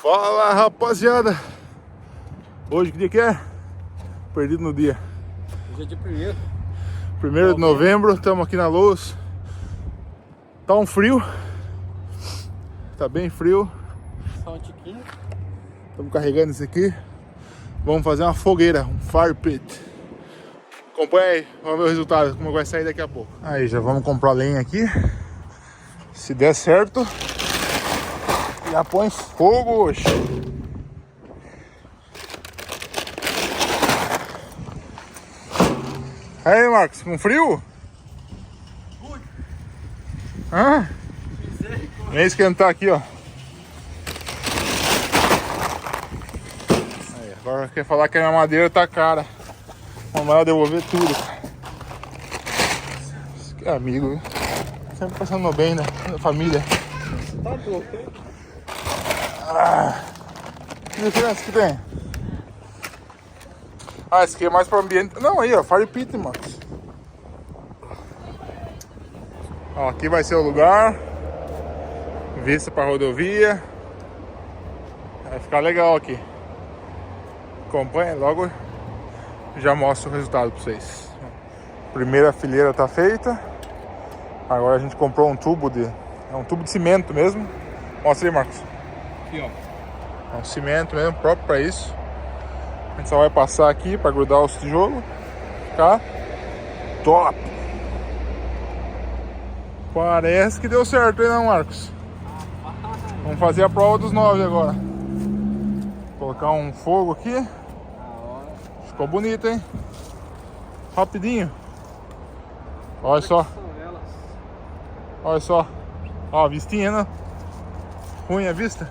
Fala, rapaziada. Hoje que dia que é? Perdido no dia. Hoje é dia 1º. 1º de novembro, estamos aqui na Lowe's. Tá um frio. Tá bem frio. Só um tiquinho. Estamos carregando isso aqui. Vamos fazer uma fogueira, um fire pit. Acompanha aí, vamos ver o resultado, como vai sair daqui a pouco. Aí, já vamos comprar lenha aqui. Se der certo, já põe fogo hoje. Aí, Marcos, com frio? Hã? Vem esquentar aqui, ó. Aí, agora quer falar que a minha madeira tá cara. Vamos lá devolver tudo. Esse aqui é amigo, viu? Sempre passando bem, né? Da família. Tá louco, hein? Que diferença que tem? Ah, esse aqui é mais para ambiente. Não, aí, ó, fire pit, Marcos. Ó, aqui vai ser o lugar. Vista para rodovia. Vai ficar legal aqui. Acompanha, logo já mostro o resultado para vocês. Primeira fileira tá feita. Agora a gente comprou um tubo de... É um tubo de cimento mesmo. Mostra aí, Marcos. Aqui, ó. É um cimento mesmo, próprio para isso. A gente só vai passar aqui para grudar os tijolos. Ficar top. Parece que deu certo, hein, não, Marcos? Vamos fazer a prova dos 9 agora. Colocar um fogo aqui. Ficou bonito, hein? Rapidinho. Olha só. Olha só. Ó, a vistinha, né? Ruim a vista.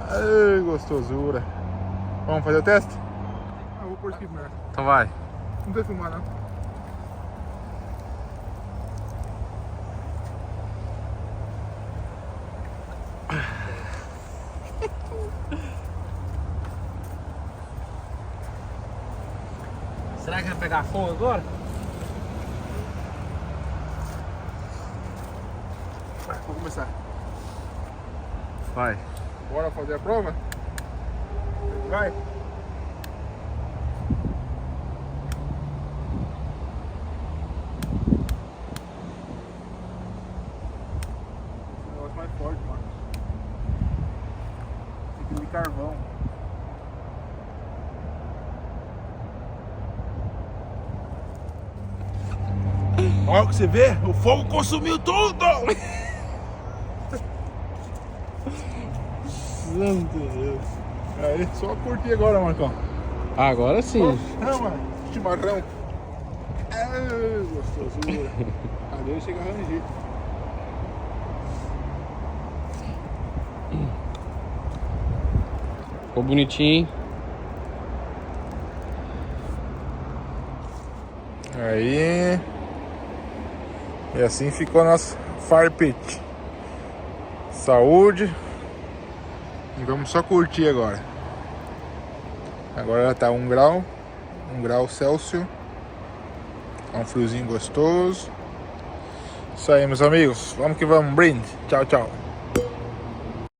Ai, gostosura. Vamos fazer o teste? Eu vou pôr aqui primeiro. Então vai. Não tem filmar, não. Será que vai pegar fogo agora? Vou começar. Vai. Bora fazer a prova? Vai. Esse negócio mais forte, mano. Tem que de carvão. Olha o que você vê, o fogo consumiu tudo! Santo Deus. Aí, só curtir agora, Marcão. Agora sim. Chama, chimarrão. É, gostosura. Cadê? Chega a ranger. Ficou bonitinho, hein? Aí. E assim ficou nosso fire pit. Saúde. E vamos só curtir agora. Agora tá 1 grau Celsius. Tá um friozinho gostoso. Isso aí, meus amigos. Vamos que vamos. Brinde. Tchau, tchau.